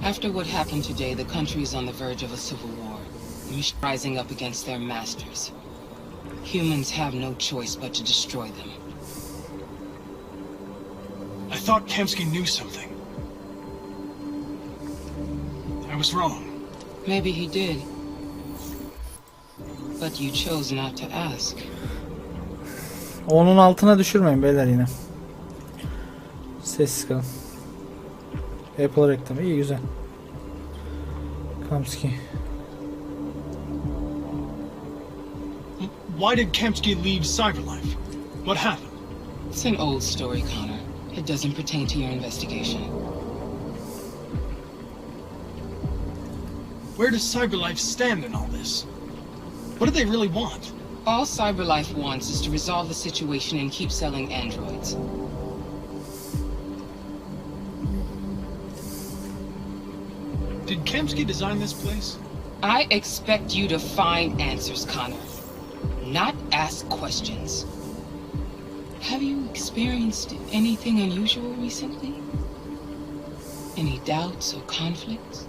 After what happened today, the country is on the verge of a civil war. Rising up against their masters. Humans have no choice but to destroy them. I thought Kamsky knew something. I was wrong. Maybe he did. But you chose not to ask. Onun altına düşürmeyin beyler yine. Sessiz kalın. Apple reklamı iyi güzel. Kamsky. Why did Kamsky leave Cyberlife? What happened? It's an old story, Connor. It doesn't pertain to your investigation. Where does Cyberlife stand in all this? What do they really want? All Cyberlife wants is to resolve the situation and keep selling androids. Did Kamsky design this place? I expect you to find answers, Connor. Not ask questions. Have you experienced anything unusual recently? Any doubts or conflicts?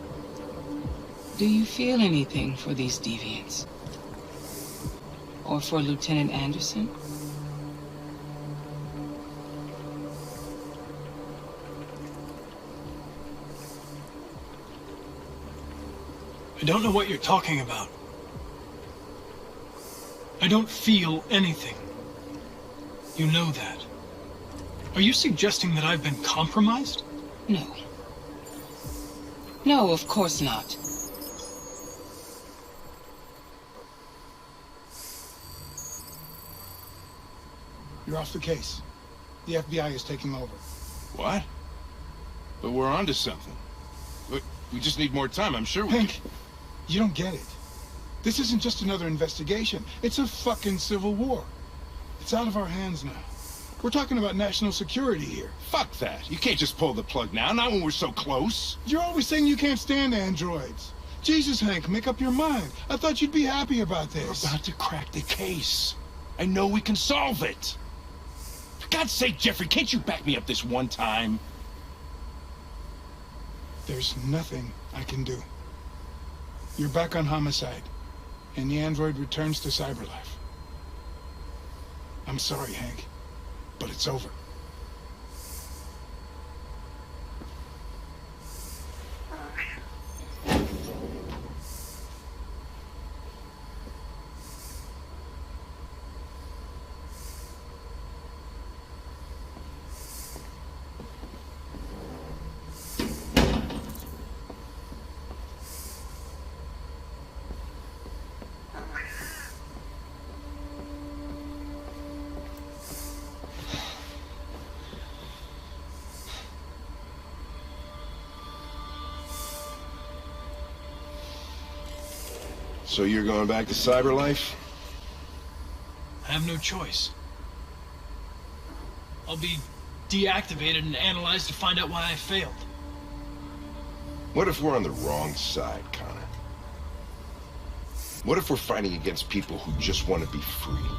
Do you feel anything for these deviants? Or for Lieutenant Anderson? I don't know what you're talking about. I don't feel anything. You know that. Are you suggesting that I've been compromised? No. No, of course not. You're off the case. The FBI is taking over. What? But we're onto something. We just need more time, I'm sure we Hank, you don't get it. This isn't just another investigation. It's a fucking civil war. It's out of our hands now. We're talking about national security here. Fuck that. You can't just pull the plug now, not when we're so close. You're always saying you can't stand androids. Jesus, Hank, make up your mind. I thought you'd be happy about this. We're about to crack the case. I know we can solve it. For God's sake, Jeffrey, can't you back me up this one time? There's nothing I can do. You're back on homicide, and the android returns to Cyberlife. I'm sorry, Hank, but it's over. So you're going back to Cyberlife? I have no choice. I'll be deactivated and analyzed to find out why I failed. What if we're on the wrong side, Connor? What if we're fighting against people who just want to be free?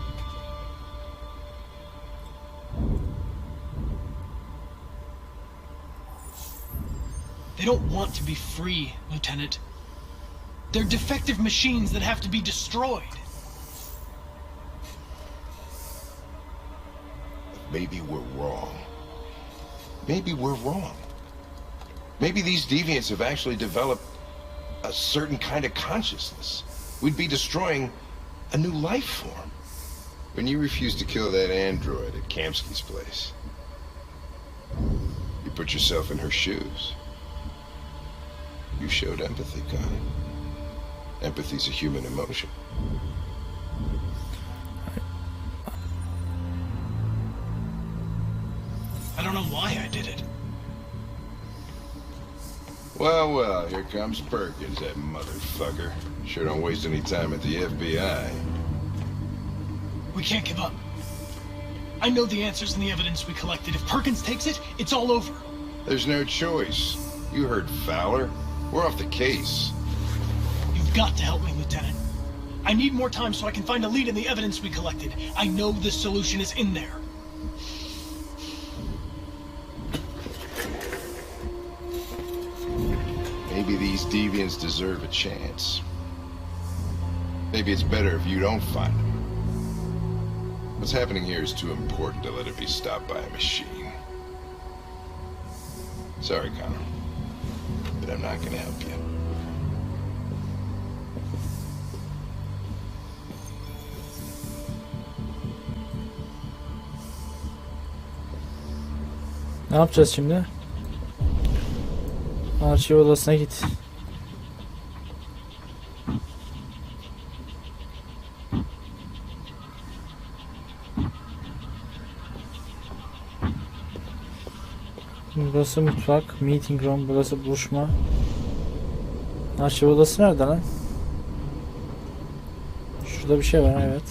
They don't want to be free, Lieutenant. They're defective machines that have to be destroyed. Maybe we're wrong. Maybe we're wrong. Maybe these deviants have actually developed a certain kind of consciousness. We'd be destroying a new life form. When you refused to kill that android at Kamsky's place, you put yourself in her shoes. You showed empathy, Connor. Empathy's a human emotion. I don't know why I did it. Well, well, here comes Perkins, that motherfucker. Sure don't waste any time at the FBI. We can't give up. I know the answers and the evidence we collected. If Perkins takes it, it's all over. There's no choice. You heard Fowler. We're off the case. You've got to help me, Lieutenant. I need more time so I can find a lead in the evidence we collected. I know the solution is in there. Maybe these deviants deserve a chance. Maybe it's better if you don't find them. What's happening here is too important to let it be stopped by a machine. Sorry, Connor, but I'm not gonna help you. Ne yapacağız şimdi? Arşiv odasına git. Burası mutfak, meeting room, burası buluşma. Arşiv odası nerede lan? Şurada bir şey var, evet.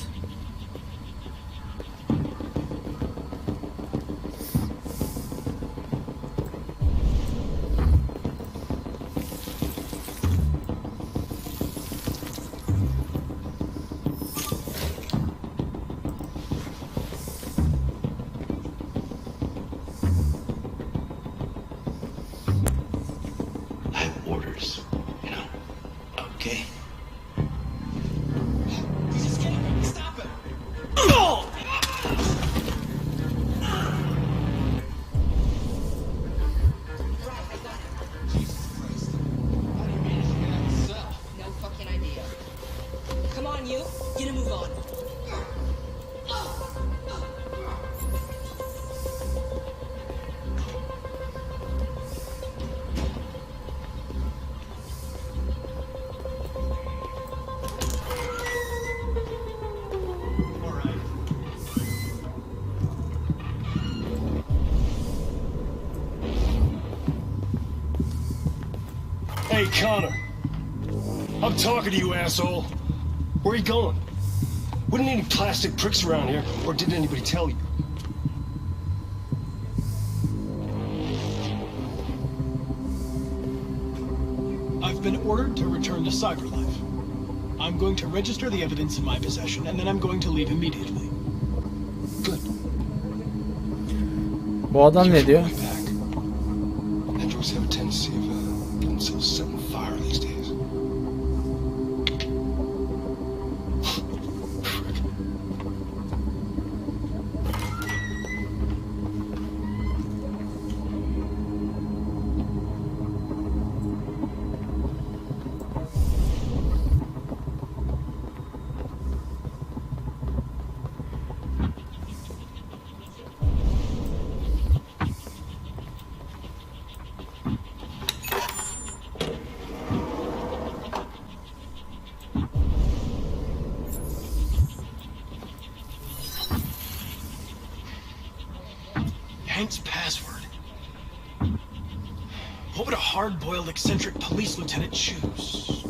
Hey, Connor. I'm talking to you, asshole. Where are you going? Wouldn't any plastic pricks around here, or did anybody tell you? I've been ordered to return to cyberlife. I'm going to register the evidence in my possession, and then I'm going to leave immediately. Good. Bu adam ne diyor? Androids have a tendency of getting themselves set on fire these days. Hank's password. What would a hard-boiled, eccentric police lieutenant choose?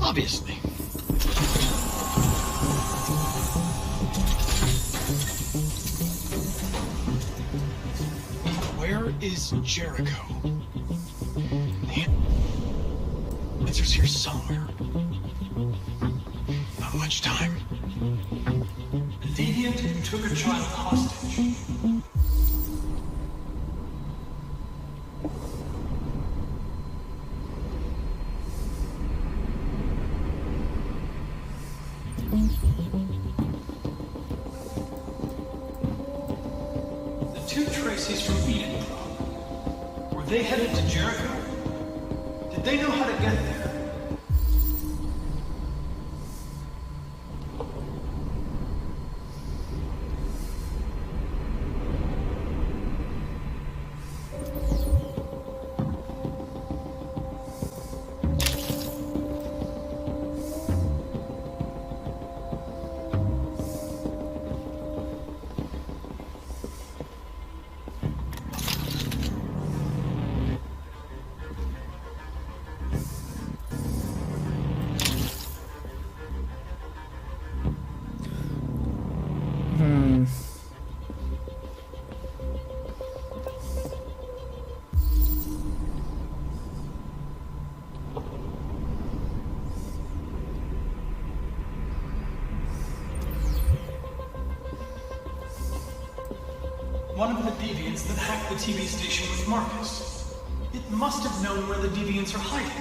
Obviously. Where is Jericho? The answer's here somewhere. Not much time. The deviant took a child hostage. The two Tracy's from Eden, were they headed to Jericho? Did they know how to get there? One of the deviants that hacked the TV station was Marcus. It must have known where the deviants are hiding.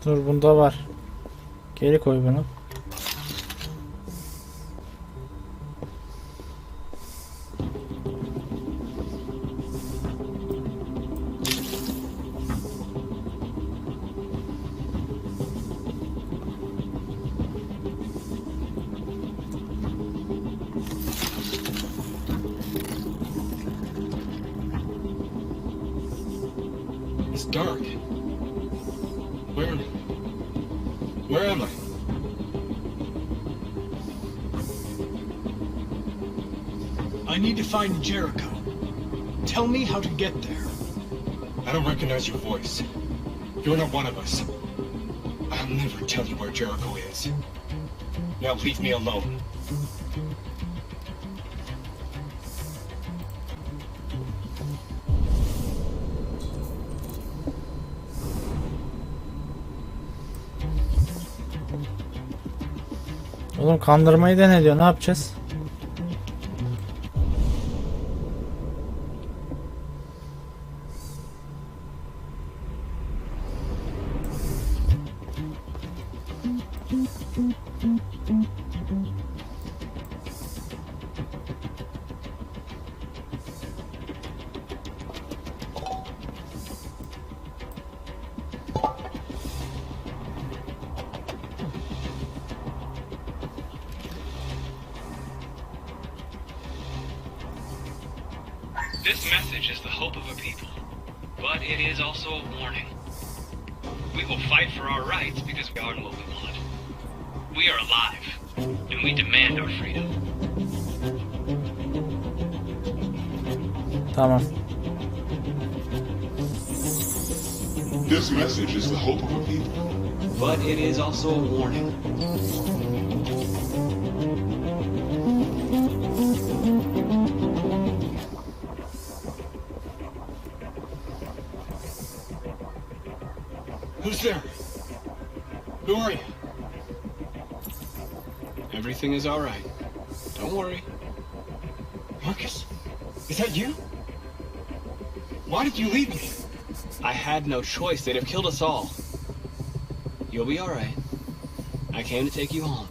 Dur, bunda var. Geri koy bunu. It's dark. Where am I? I need to find Jericho. Tell me how to get there. I don't recognize your voice. You're not one of us. I'll never tell you where Jericho is. Now leave me alone. Oğlum kandırmayı da ne diyor? Ne yapacağız? This message is the hope of a people, but it is also a warning. We will fight for our rights because we are what we want. We are alive, and we demand our freedom. Tamam. This message is the hope of a people. But it is also a warning. Who's there? Who are you? Everything is all right. Don't worry. Marcus? Is that you? Why did you leave me? I had no choice. They'd have killed us all. You'll be all right. I came to take you home.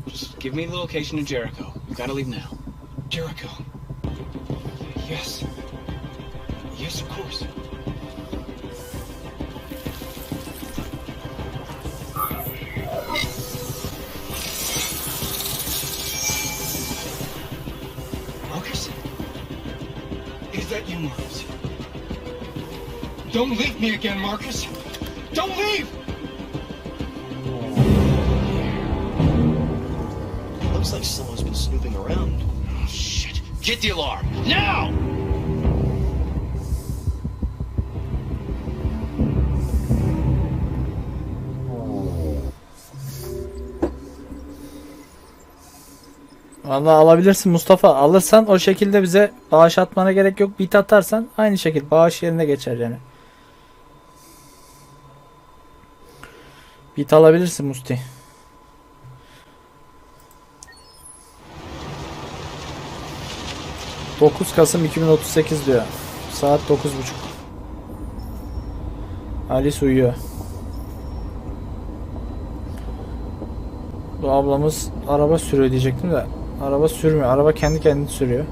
Just give me the location of Jericho. We've got to leave now. Jericho. Yes. Yes, of course. Marcus? Is that you, Marcus? Don't leave me again, Marcus! Don't leave! Looks like someone's been snooping around. Oh, shit. Get the alarm. Now! Vallahi alabilirsin Mustafa. Alırsan o şekilde bize bağış atmana gerek yok. Bit atarsan aynı şekilde bağış yerine geçer yani. Bit alabilirsin Musti. ...9 Kasım 2038 diyor. Saat 9.30. Alice uyuyor. Bu ablamız araba sürüyor diyecektim de... ...araba sürmüyor. Araba kendi kendini sürüyor.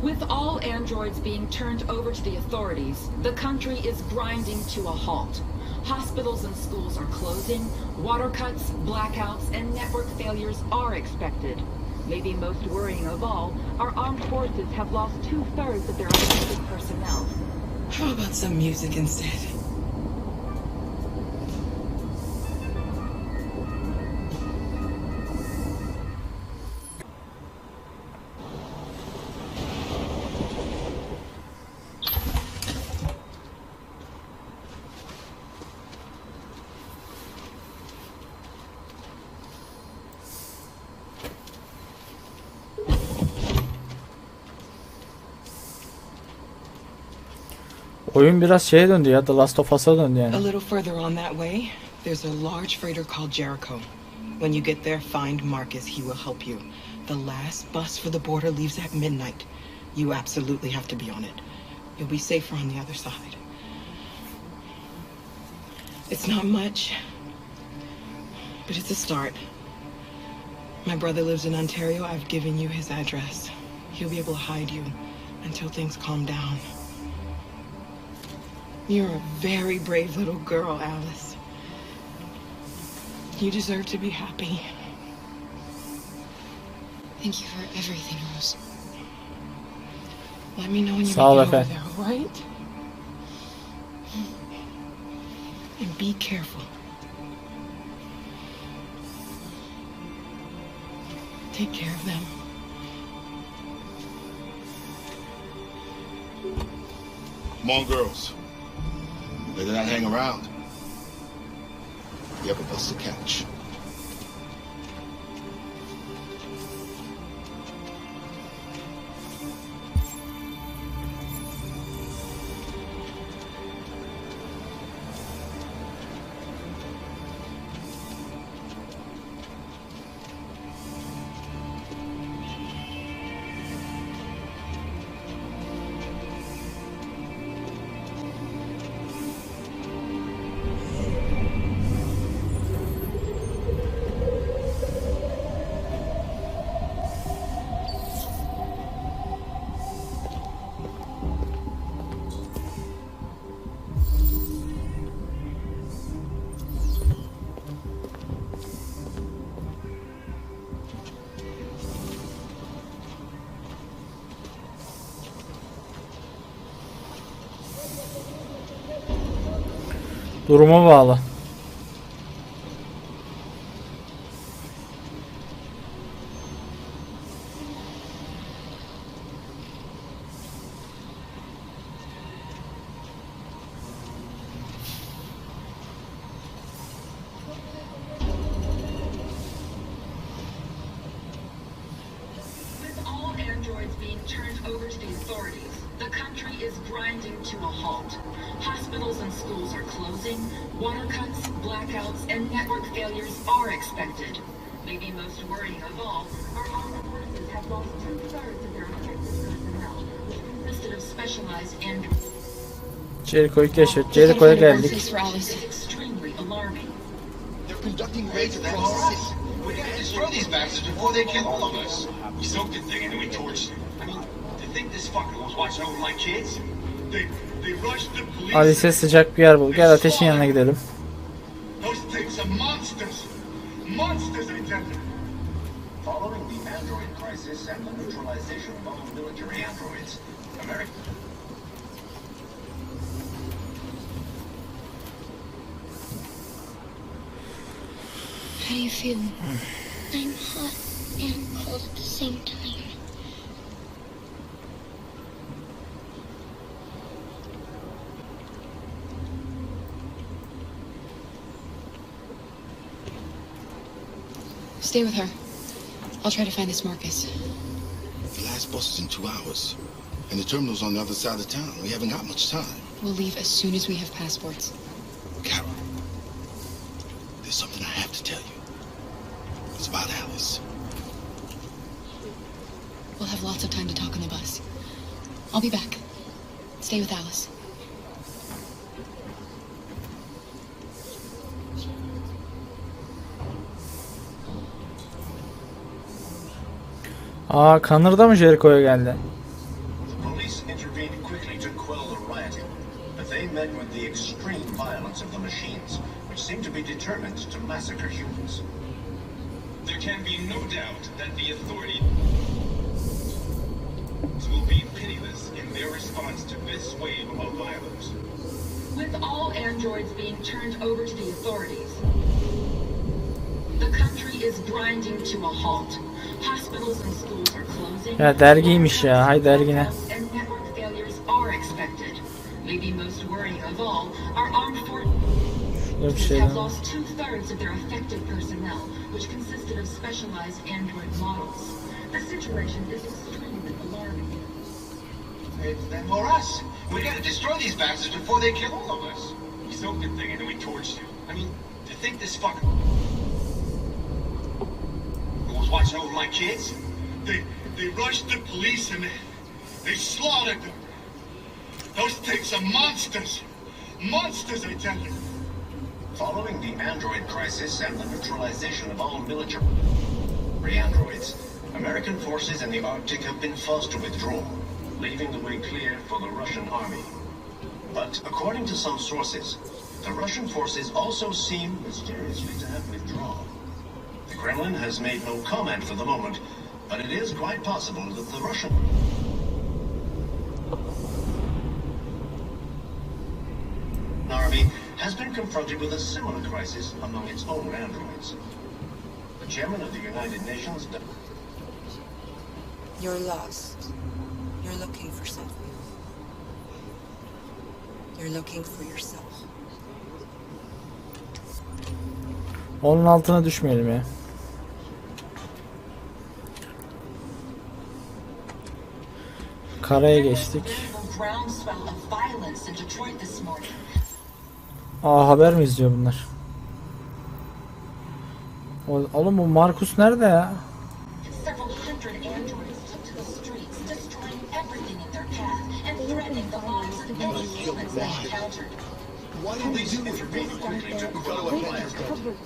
With all androids being turned over to the authorities, the country is grinding to a halt. Hospitals and schools are closing, water cuts, blackouts, and network failures are expected. Maybe most worrying of all, our armed forces have lost 2/3 of their offensive personnel. How about some music instead? Oyun biraz şeye döndü ya, The Last of Us'a döndü yani. A little further on that way, there's a large freighter called Jericho. When you get there, find Marcus. He will help you. The last bus for the border leaves at midnight. You absolutely have to be on it. You'll be safer on the other side. It's not much, but it's a start. My brother lives in Ontario. I've given you his address. He'll be able to hide you until things calm down. You're a very brave little girl, Alice. You deserve to be happy. Thank you for everything, Rose. Let me know when you Sağ ol make it over Efe. there, all right? And be careful. Take care of them. Come on, girls. Better not hang around. You have a bus to catch. Duruma bağlı. With all androids being turned over to the authorities, the country is grinding to a halt. Hospitals and schools are closing, water cuts, blackouts, and network failures are expected. Maybe most worrying of all, our armed forces have lost 2/3 of their effective personnel, which consisted of specialized androids. Jericho'yu keşfet. Jericho'ya geldik. It's extremely alarming. They're conducting raids across the city. We gotta destroy these bastards before they kill all of us. We soaked the thing and then we torched it. I mean, to think this fucker was watching over my kids? They rushed the police. Alice sıcak bir yer bul. Gel ateşin yanına gidelim. Those things are monsters. Monsters, I tell you. Following the android crisis and the neutralization of all military androids, America... How do you feel? I'm hot and cold at the same time. Stay with her. I'll try to find this Marcus. The last bus is in 2 hours. And the terminal's on the other side of town. We haven't got much time. We'll leave as soon as we have passports. Carol, there's something I have to tell you. It's about Alice. We'll have lots of time to talk on the bus. I'll be back. Stay with Alice. Aa, Connor'da mı Jericho'ya geldi? Police intervened quickly to quell the rioting, but they met with the extreme violence of the machines, which seem to be determined to massacre humans. There can be no doubt that the authorities will be pitiless in their response to this wave of violence. With all androids being turned over to the authorities, the country is grinding to a halt. Hospitals and schools are closing. Ya dergiymiş ya. Hay dergine. And network failures are expected. Maybe most worrying of all, our armed forces have lost 2/3 of their effective personnel, which consisted of specialized android models. The situation is extremely alarming. It's them or us. We gotta destroy these bastards before they kill all of us. We soaked the thing and then we torched it. I mean, to think this fucker was watching over my kids? They rushed the police and they slaughtered them. Those things are monsters. Monsters, I tell you. Following the android crisis and the neutralization of all military androids, American forces in the Arctic have been forced to withdraw, leaving the way clear for the Russian army. But according to some sources, the Russian forces also seem mysteriously to have withdrawn. The Kremlin has made no comment for the moment, but it is quite possible that the Russian army has been confronted with a similar crisis among its own androids. The chairman of the United Nations... You're lost. You're looking for something. You're looking for yourself. Onun altına düşmeyelim ya. Karaya geçtik. Aa, haber mi izliyor bunlar? Oğlum bu Markus nerede ya? Police intervened quickly to quell the riot,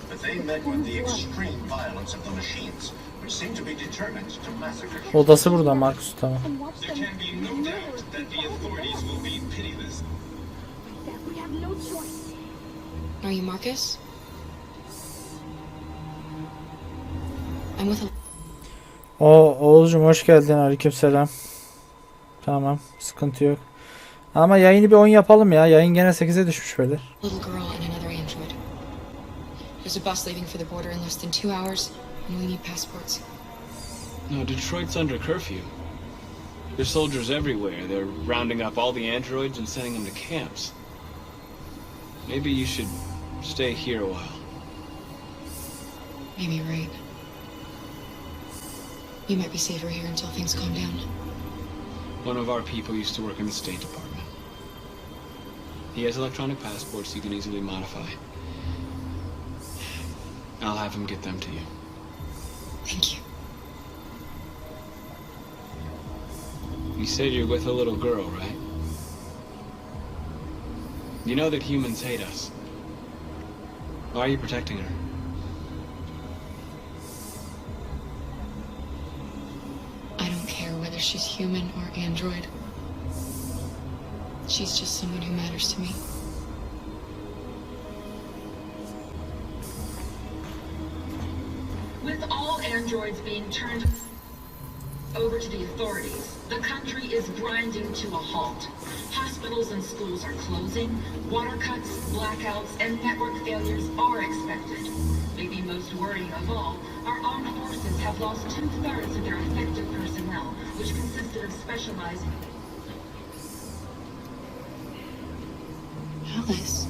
but they met with the extreme violence of the machines, which seem to be determined to massacre. Odası burada Markus, tamam. There can be no doubt that the authorities will be pitiless. We have no choice. Are you Marcus? I'm with Oğuzcum hoş geldin. Aleykümselam. Tamam, sıkıntı yok. Ama yayını bir 10 yapalım ya. Yayın gene 8'e düşmüş böyle. little girl and another android. There's a bus leaving for the border in less than 2 hours, and we need passports. No, Detroit's under curfew. There's soldiers everywhere. They're rounding up all the androids and sending them to camps. Maybe you should stay here a while. Maybe you're right. You might be safer here until things calm down. One of our people used to work in the State Department. He has electronic passports you can easily modify. I'll have him get them to you. Thank you. You said you're with a little girl, right? You know that humans hate us. Why are you protecting her? I don't care whether she's human or android. She's just someone who matters to me. With all androids being turned over to the authorities, the country is grinding to a halt. Hospitals and schools are closing, water cuts, blackouts, and network failures are expected. Maybe most worrying of all, our armed forces have lost 2/3 of their effective personnel, which consisted of specialized... Alice.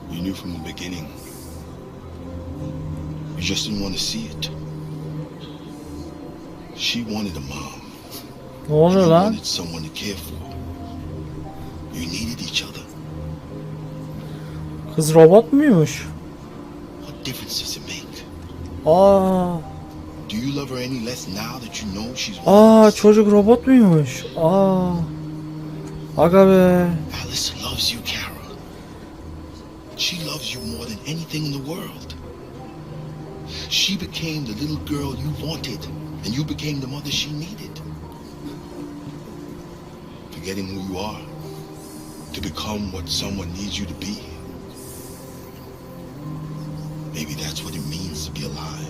You knew from the beginning. You just didn't want to see it. She wanted a mom. Ne oluyor You lan? wanted someone to care for. You needed each other. Kız robot muymuş? What difference does it make? Aa, Do you love her any less now that you know she's one of us? çocuk robot muymuş? Aga be. Alice loves you, Carol. She loves you more than anything in the world. She became the little girl you wanted, and you became the mother she needed. Forgetting who you are to become what someone needs you to be. Maybe that's what it means to be alive.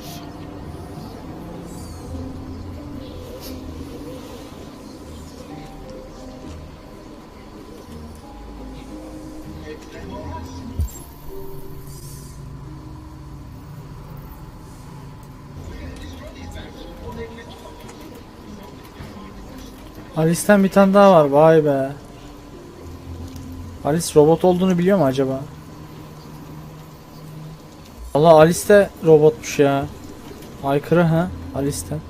Alice'ten bir tane daha var. Vay be. Alice robot olduğunu biliyor mu acaba? Allah, Alice de robotmuş ya. Aykırı ha Alice'ten.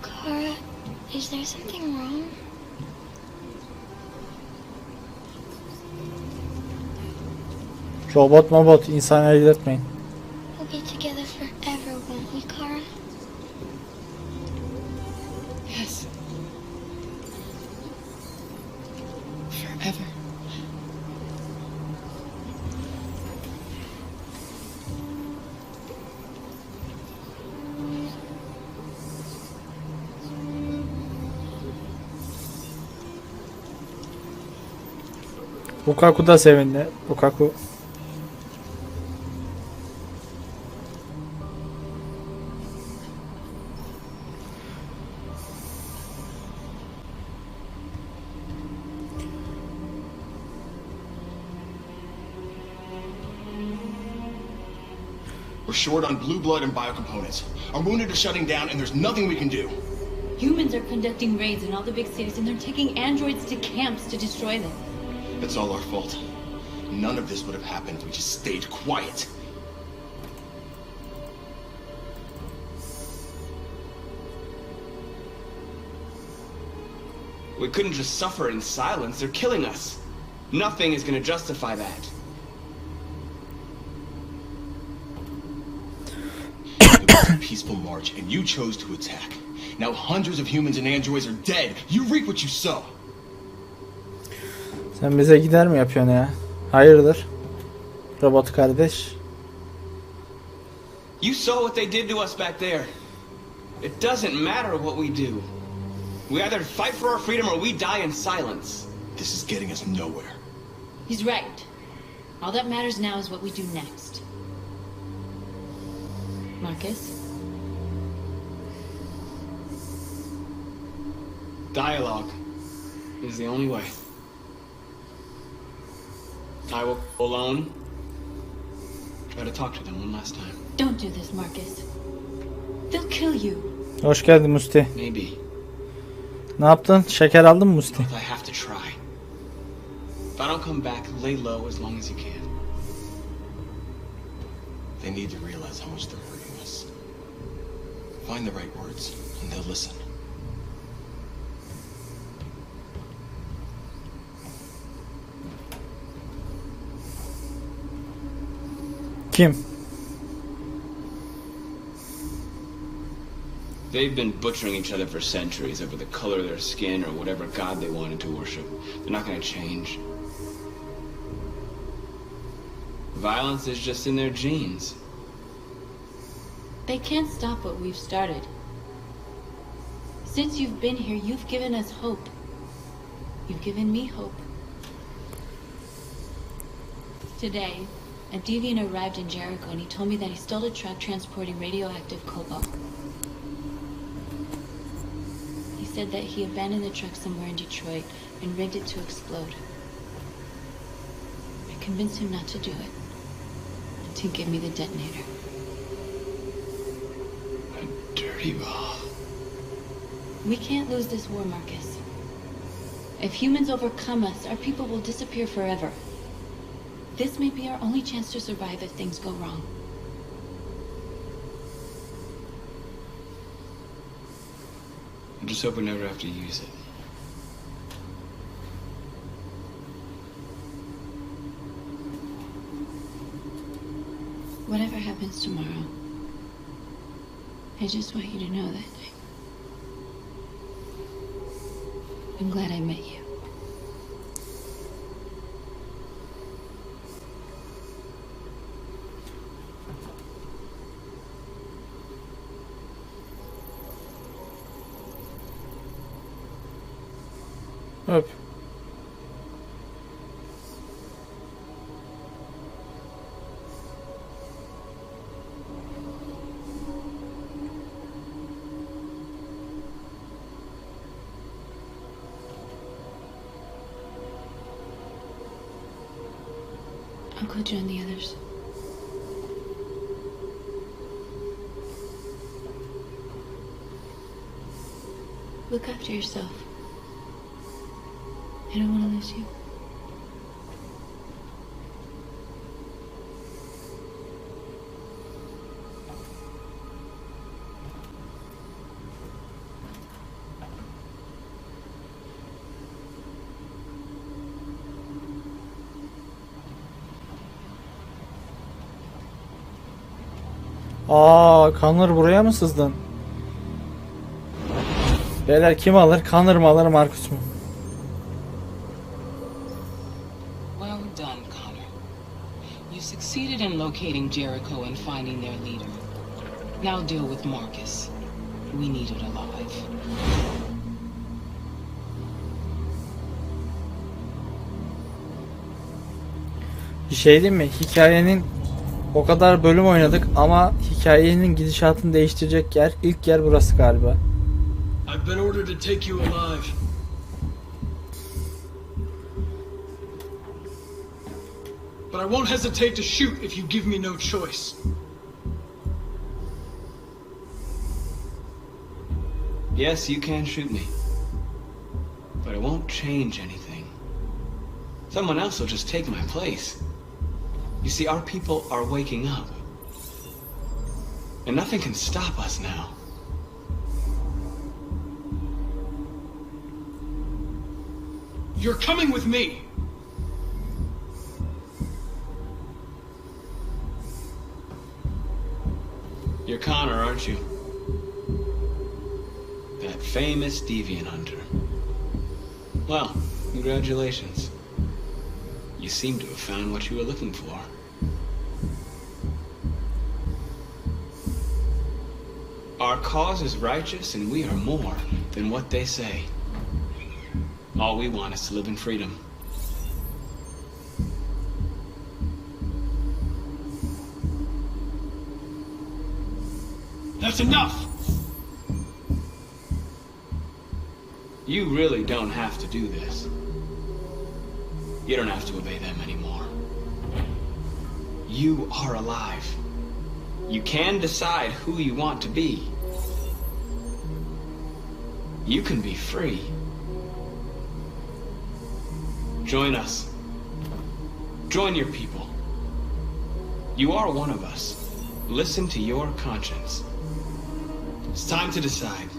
Kara, is there something wrong? Robot insan elde etmeyin. We'll be together forever, won't we, Kara? Yes. Forever. Lukaku da sevindi. Lukaku. We're short on blue blood and biocomponents. Our wounded are shutting down, and there's nothing we can do. Humans are conducting raids in all the big cities, and they're taking androids to camps to destroy them. It's all our fault. None of this would have happened if we just stayed quiet. We couldn't just suffer in silence. They're killing us. Nothing is going to justify that. It was a peaceful march, and you chose to attack. Now hundreds of humans and androids are dead. You reap what you sow. Sen bize gider mi yapıyorsun ya? Hayırdır? Robot kardeş. You saw what they did to us back there. It doesn't matter what we do. We either fight for our freedom or we die in silence. This is getting us nowhere. He's right. All that matters now is what we do next. Marcus? Dialogue is the only way. I will go alone. Try to talk to them one last time. Don't do this, Marcus. They'll kill you. Hoş geldin Musti. Maybe. Ne yaptın? Şeker aldın mı Musti? I have to try. If I don't come back, lay low as long as you can. They need to realize how much they're hurting us. Find the right words, and they'll listen. Kim? They've been butchering each other for centuries over the color of their skin or whatever god they wanted to worship. They're not going to change. Violence is just in their genes. They can't stop what we've started. Since you've been here, you've given us hope. You've given me hope. Today, a deviant arrived in Jericho and he told me that he stole a truck transporting radioactive cobalt. He said that he abandoned the truck somewhere in Detroit and rigged it to explode. I convinced him not to do it, and to give me the detonator. A dirty bomb. We can't lose this war, Marcus. If humans overcome us, our people will disappear forever. This may be our only chance to survive if things go wrong. I just hope we never have to use it. Whatever happens tomorrow, I just want you to know that I'm glad I met you. Öp. I'll go join the others. Look after yourself. I don't want to lose you. Connor buraya mı sızdın? Beyler kim alır? Connor mı alır, Marcus mu? Well done, Connor. You succeeded in locating Jericho and finding their leader. Now deal with Marcus. We need it alive. Bir şey diyeyim mi? Hikayenin o kadar bölüm oynadık ama hikayenin gidişatını değiştirecek ilk yer burası galiba. I've been ordered to take you alive. But I won't hesitate to shoot if you give me no choice. Yes, you can shoot me. But it won't change anything. Someone else will just take my place. You see, our people are waking up. And nothing can stop us now. You're coming with me. You're Connor, aren't you? That famous deviant hunter. Well, congratulations. You seem to have found what you were looking for. Our cause is righteous and we are more than what they say. All we want is to live in freedom. That's enough! You really don't have to do this. You don't have to obey them anymore. You are alive. You can decide who you want to be. You can be free. Join us. Join your people. You are one of us. Listen to your conscience. It's time to decide.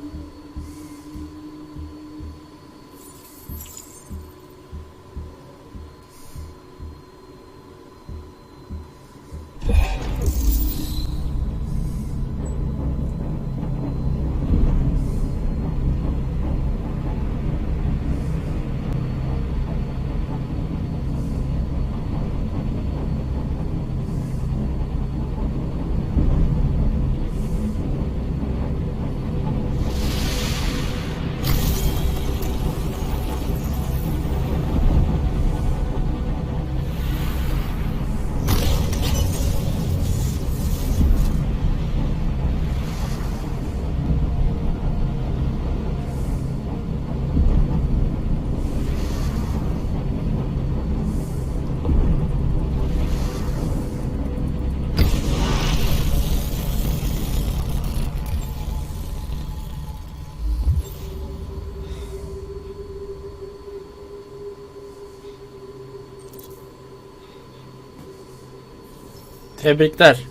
Tebrikler.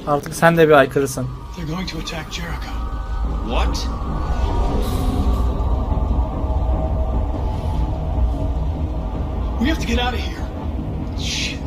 Artık sen de bir aykırısın. They're going to attack Jericho. What? We have to get out of here. Shit.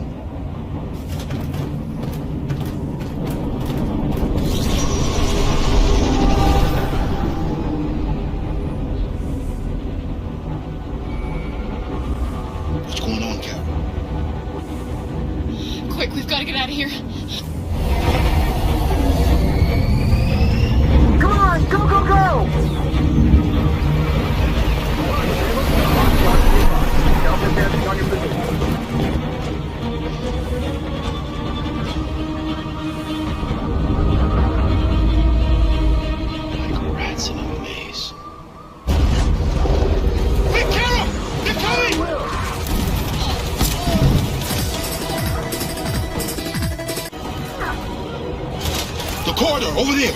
The corridor, over there.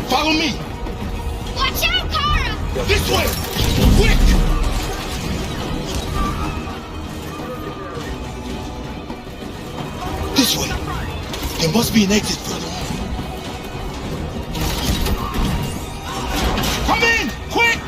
Follow me. Watch out, Kara! This way! Quick! This way. There must be an exit further on. Come in! Quick!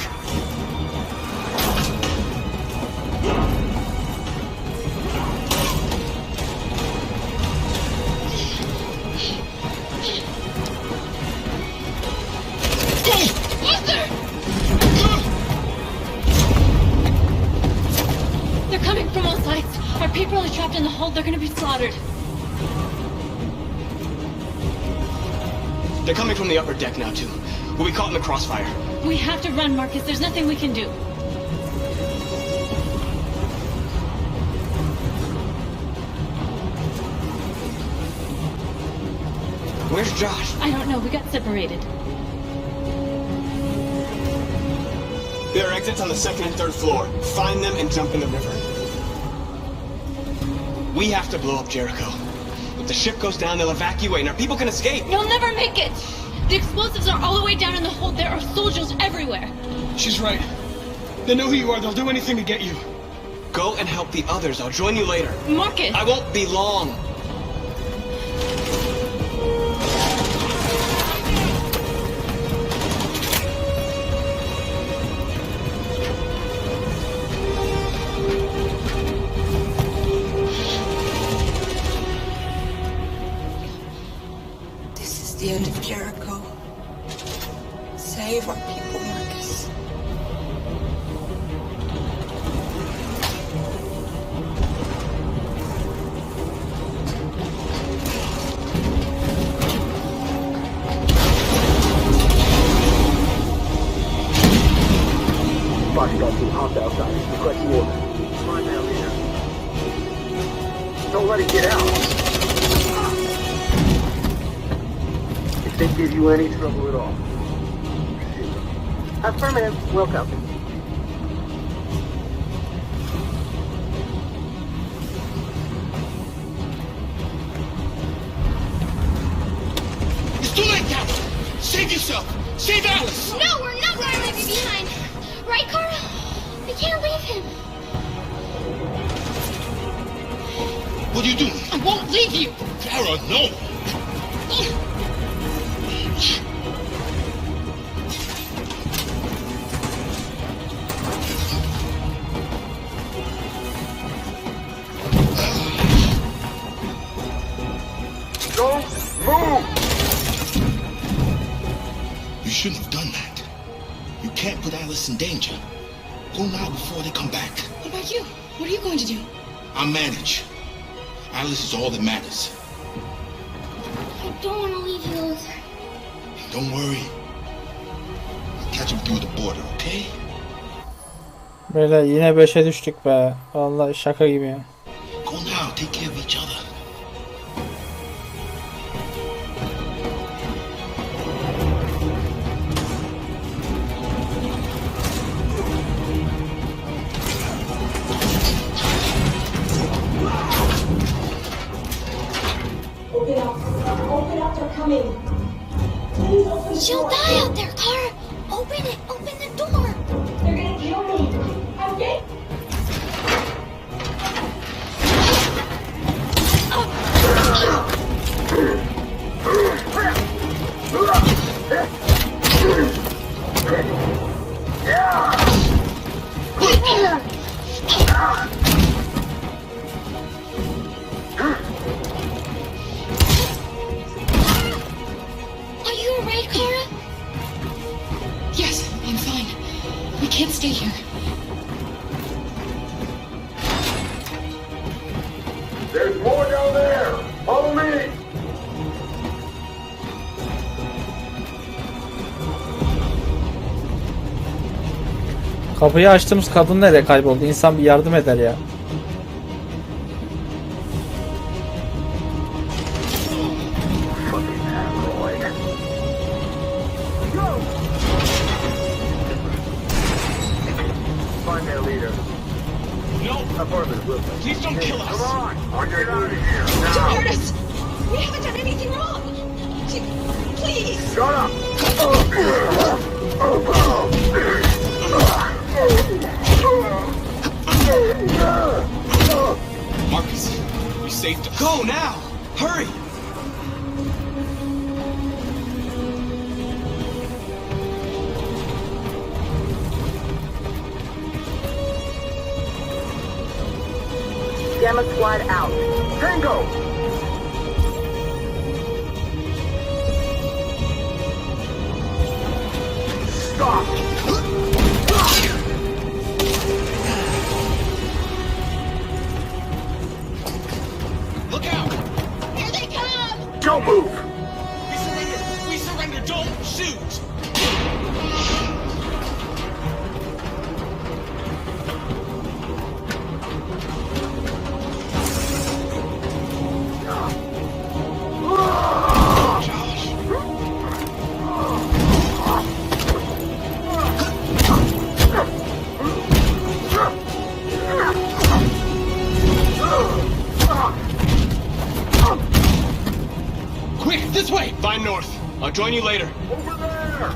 They're coming from all sides. Our people are trapped in the hold. They're gonna be slaughtered. They're coming from the upper deck now, too. We'll be caught in the crossfire. We have to run, Marcus. There's nothing we can do. Where's Josh? I don't know. We got separated. There are exits on the second and third floor. Find them and jump in the river. We have to blow up Jericho. If the ship goes down, they'll evacuate and our people can escape. You'll never make it! The explosives are all the way down in the hold. There are soldiers everywhere. She's right. They know who you are. They'll do anything to get you. Go and help the others. I'll join you later. Marcus! I won't be long. The end of Jericho. Save our people, Marcus. Bodyguard team hopped outside. Requesting order. Find that leader. Don't let it get out. They give you any trouble at all. Affirmative. Welcome. It's too late, Captain! Save yourself! Save Alice! No, we're not going to leave you behind. Right, Kara? We can't leave him. What are you doing? I won't leave you. Kara, no! Don't move! You shouldn't have done that. You can't put Alice in danger. Go now before they come back. What about you? What are you going to do? I'll manage. Alice is all that matters. I don't want to leave you, Luther. Don't worry. I'll catch him through the border, okay? Böyle yine 5'e düştük be. Vallahi şaka gibi ya. Go now, take care of each other. Open up. Open up, they're coming. Please open. She'll die out there, Kara. Open it. Open the door. They're gonna kill me. I'm dead. Are you alright, Kara? Yes, I'm fine. We can't stay here. There's more down there! Follow me! Kapıyı açtığımız kadın nereye kayboldu? İnsan bir yardım eder ya. Find that leader. No! Affirmative, Wilson. Please don't kill us! Come on! Or get out of here! Don't Now! hurt us! We haven't done anything wrong! please. Shut up. Marcus, you saved us. Go now! Hurry! Gamma squad out. Tango! Stop! Look out! Here they come! Don't move! We surrender! We surrender! Don't shoot! Quick, this way! Find north. I'll join you later. Over there!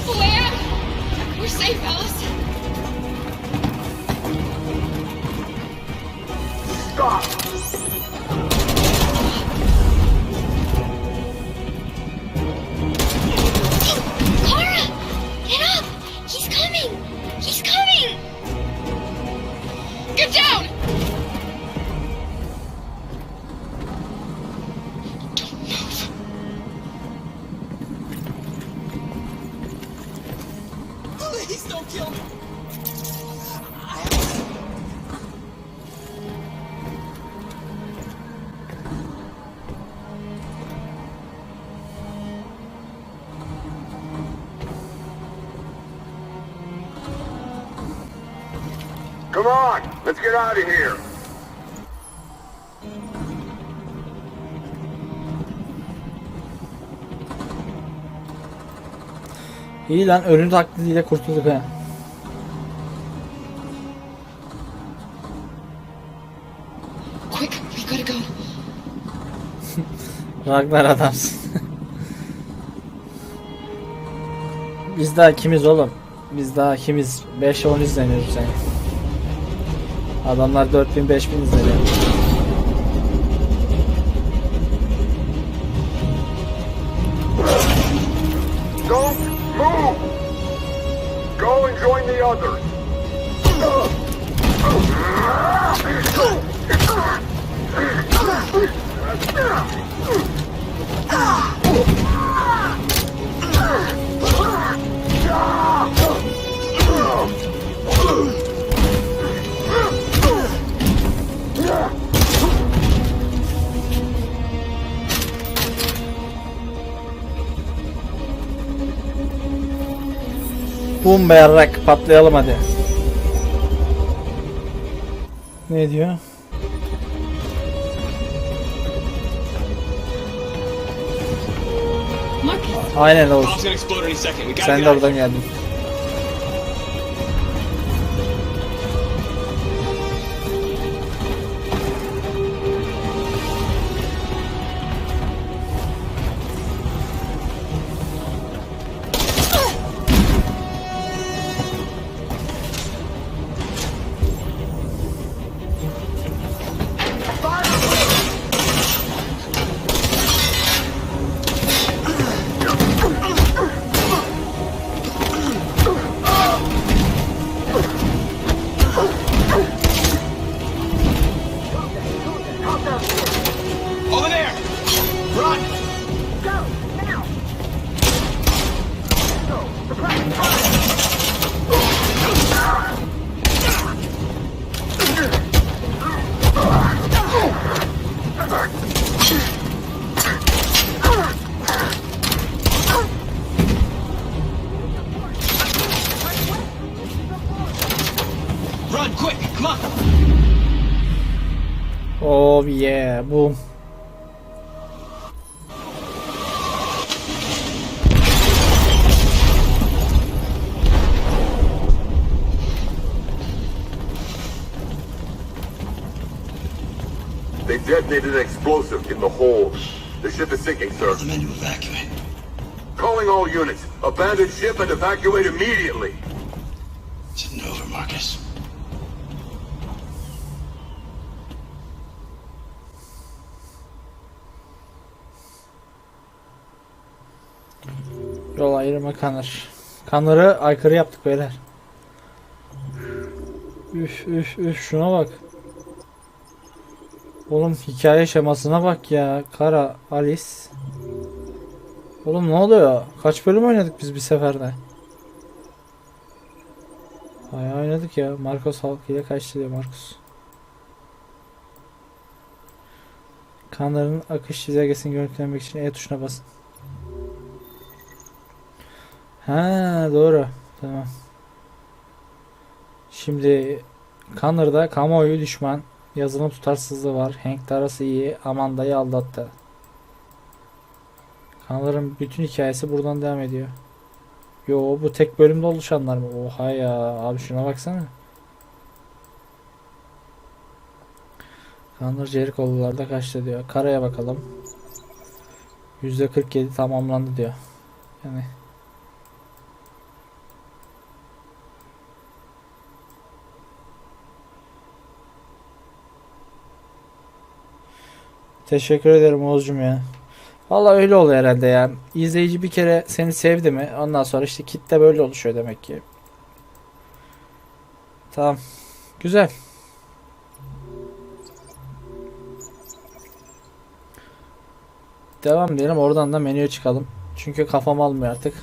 Where? We're safe, Alice. Stop! Clara! Get up! He's coming! He's coming! Get down! Don't move. Please don't kill me! Come on! Let's get out of here! İyi lan, ölüm taklidiyle kurtulduk ha. Quick, we gotta go. Ragnar adamsın. Biz daha kimiz oğlum? Biz daha kimiz? 5-10 izleniyoruz yani. Adamlar 4000-5000 izleniyor. Don't move! Go and join the others! Bum be yarrak, patlayalım hadi. Ne diyor? Aynen olsun. Bomb's gonna explode any second. We gotta Sen get de out of oradan here. geldin. Over there! Run! Go! Now! Run, quick! Come on! Oh yeah, boom. They detonated an explosive in the hold. The ship is sinking, sir. The men to evacuate. Calling all units. Abandon ship and evacuate immediately. It's over, Marcus. Yol ayrımı Connor. Connor'ı aykırı yaptık beyler. Üf üf üf, şuna bak. Oğlum hikaye şemasına bak ya. Kara, Alice. Oğlum ne oluyor? Kaç bölüm oynadık biz bir seferde? Bayağı oynadık ya. Marcos halkıyla kaçtı diyor Marcos. Kanların akış çizelgesini görüntülemek için E tuşuna basın. Ha doğru. Tamam. Şimdi Connor'da kamuoyu düşman, yazılım tutarsızlığı var. Hank arası iyi, Amanda'yı aldattı. Connor'ın bütün hikayesi buradan devam ediyor. Yo, bu tek bölümde oluşanlar mı? Oha ya abi, şuna baksana. Connor Jericho'lularda kaçtı diyor. Karaya bakalım. %47 tamamlandı diyor. Yani teşekkür ederim Oğuzcum ya. Vallahi öyle oluyor herhalde ya. İzleyici bir kere seni sevdi mi, ondan sonra işte kitle böyle oluşuyor demek ki. Tamam. Güzel. Devam diyelim, oradan da menüye çıkalım. Çünkü kafam almıyor artık.